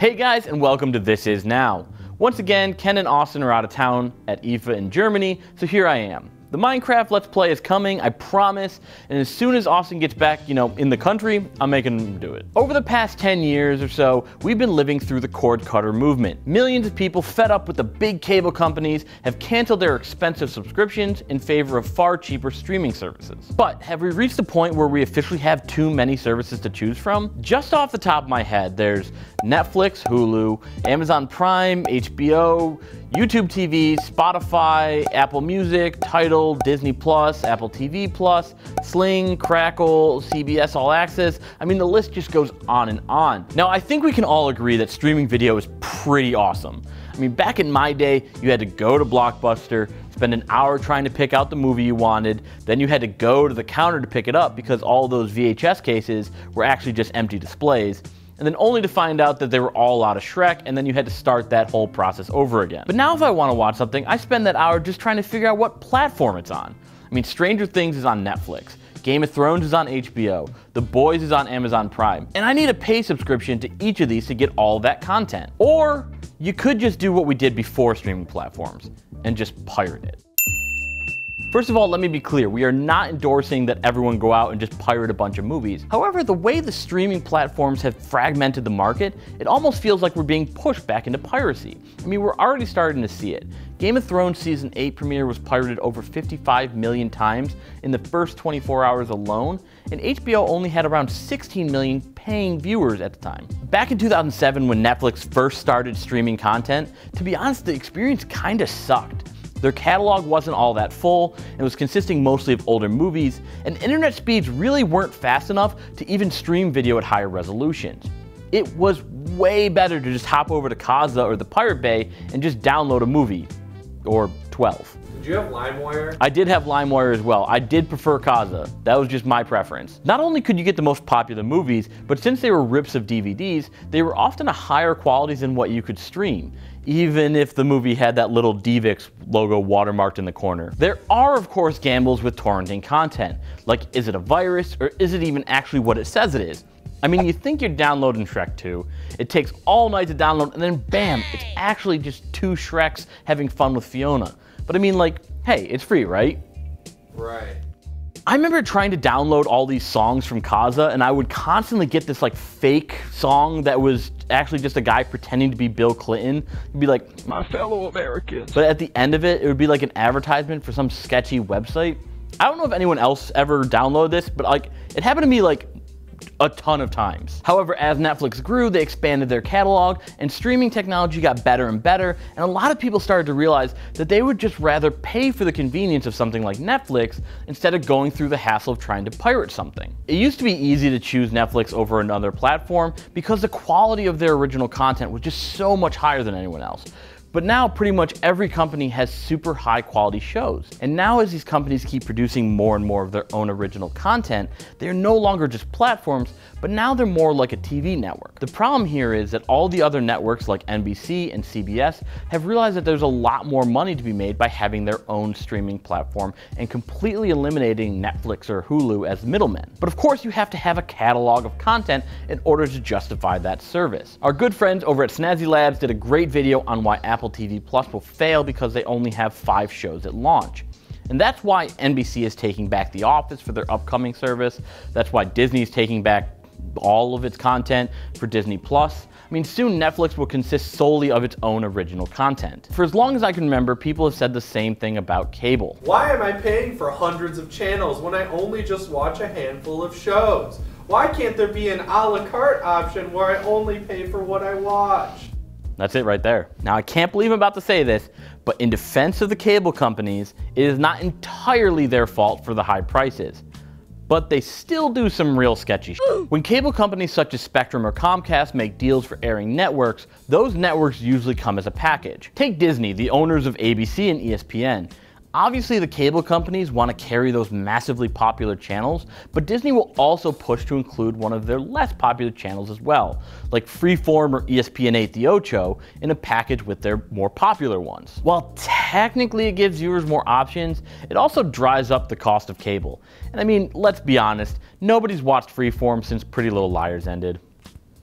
Hey guys, and welcome to This Is Now. Once again, Ken and Austin are out of town at IFA in Germany, so here I am. The Minecraft Let's Play is coming, I promise, and as soon as Austin gets back, in the country, I'm making him do it. Over the past 10 years or so, we've been living through the cord cutter movement. Millions of people fed up with the big cable companies have canceled their expensive subscriptions in favor of far cheaper streaming services. But have we reached the point where we officially have too many services to choose from? Just off the top of my head, there's Netflix, Hulu, Amazon Prime, HBO, YouTube TV, Spotify, Apple Music, Tidal, Disney Plus, Apple TV Plus, Sling, Crackle, CBS All Access. I mean, the list just goes on and on. Now, I think we can all agree that streaming video is pretty awesome. I mean, back in my day, you had to go to Blockbuster, spend an hour trying to pick out the movie you wanted, then you had to go to the counter to pick it up because all those VHS cases were actually just empty displays, and then only to find out that they were all out of Shrek, and then you had to start that whole process over again. But now if I want to watch something, I spend that hour just trying to figure out what platform it's on. I mean, Stranger Things is on Netflix, Game of Thrones is on HBO, The Boys is on Amazon Prime, and I need a pay subscription to each of these to get all that content. Or you could just do what we did before streaming platforms, and just pirate it. First of all, let me be clear, we are not endorsing that everyone go out and just pirate a bunch of movies. However, the way the streaming platforms have fragmented the market, it almost feels like we're being pushed back into piracy. I mean, we're already starting to see it. Game of Thrones Season 8 premiere was pirated over 55 million times in the first 24 hours alone, and HBO only had around 16 million paying viewers at the time. Back in 2007, when Netflix first started streaming content, to be honest, the experience kinda sucked. Their catalog wasn't all that full, and was consisting mostly of older movies, and internet speeds really weren't fast enough to even stream video at higher resolutions. It was way better to just hop over to Kazaa or the Pirate Bay and just download a movie, or 12. Did you have LimeWire? I did have LimeWire as well. I did prefer Kazaa. That was just my preference. Not only could you get the most popular movies, but since they were rips of DVDs, they were often a higher quality than what you could stream, even if the movie had that little DivX logo watermarked in the corner. There are, of course, gambles with torrenting content. Like, is it a virus, or is it even actually what it says it is? I mean, you think you're downloading Shrek 2, it takes all night to download, and then bam, it's actually just two Shreks having fun with Fiona. But I mean, like, hey, it's free, right? Right. I remember trying to download all these songs from Kazaa, and I would constantly get this like fake song that was actually just a guy pretending to be Bill Clinton. He'd be like, "My fellow Americans." But at the end of it, it would be like an advertisement for some sketchy website. I don't know if anyone else ever downloaded this, but like, it happened to me like a ton of times. However, as Netflix grew, they expanded their catalog, and streaming technology got better and better, and a lot of people started to realize that they would just rather pay for the convenience of something like Netflix instead of going through the hassle of trying to pirate something. It used to be easy to choose Netflix over another platform because the quality of their original content was just so much higher than anyone else. But now pretty much every company has super high quality shows. And now as these companies keep producing more and more of their own original content, they're no longer just platforms, but now they're more like a TV network. The problem here is that all the other networks like NBC and CBS have realized that there's a lot more money to be made by having their own streaming platform and completely eliminating Netflix or Hulu as middlemen. But of course you have to have a catalog of content in order to justify that service. Our good friends over at Snazzy Labs did a great video on why Apple TV Plus will fail because they only have 5 shows at launch. And that's why NBC is taking back The Office for their upcoming service. That's why Disney is taking back all of its content for Disney Plus. I mean, soon Netflix will consist solely of its own original content. For as long as I can remember, people have said the same thing about cable. Why am I paying for hundreds of channels when I only just watch a handful of shows? Why can't there be an a la carte option where I only pay for what I watch? That's it right there. Now, I can't believe I'm about to say this, but in defense of the cable companies, it is not entirely their fault for the high prices. But they still do some real sketchy shit. When cable companies such as Spectrum or Comcast make deals for airing networks, those networks usually come as a package. Take Disney, the owners of ABC and ESPN. Obviously, the cable companies want to carry those massively popular channels, but Disney will also push to include one of their less popular channels as well, like Freeform or ESPN8 The Ocho, in a package with their more popular ones. While technically it gives viewers more options, it also drives up the cost of cable. And I mean, let's be honest, nobody's watched Freeform since Pretty Little Liars ended.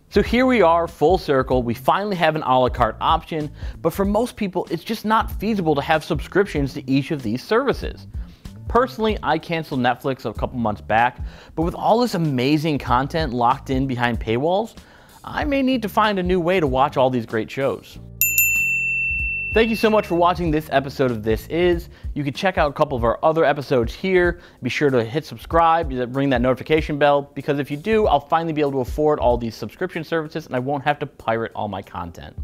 So here we are, full circle. We finally have an a la carte option, but for most people, it's just not feasible to have subscriptions to each of these services. Personally, I canceled Netflix a couple months back, but with all this amazing content locked in behind paywalls, I may need to find a new way to watch all these great shows. Thank you so much for watching this episode of This Is. You can check out a couple of our other episodes here. Be sure to hit subscribe, ring that notification bell, because if you do, I'll finally be able to afford all these subscription services and I won't have to pirate all my content.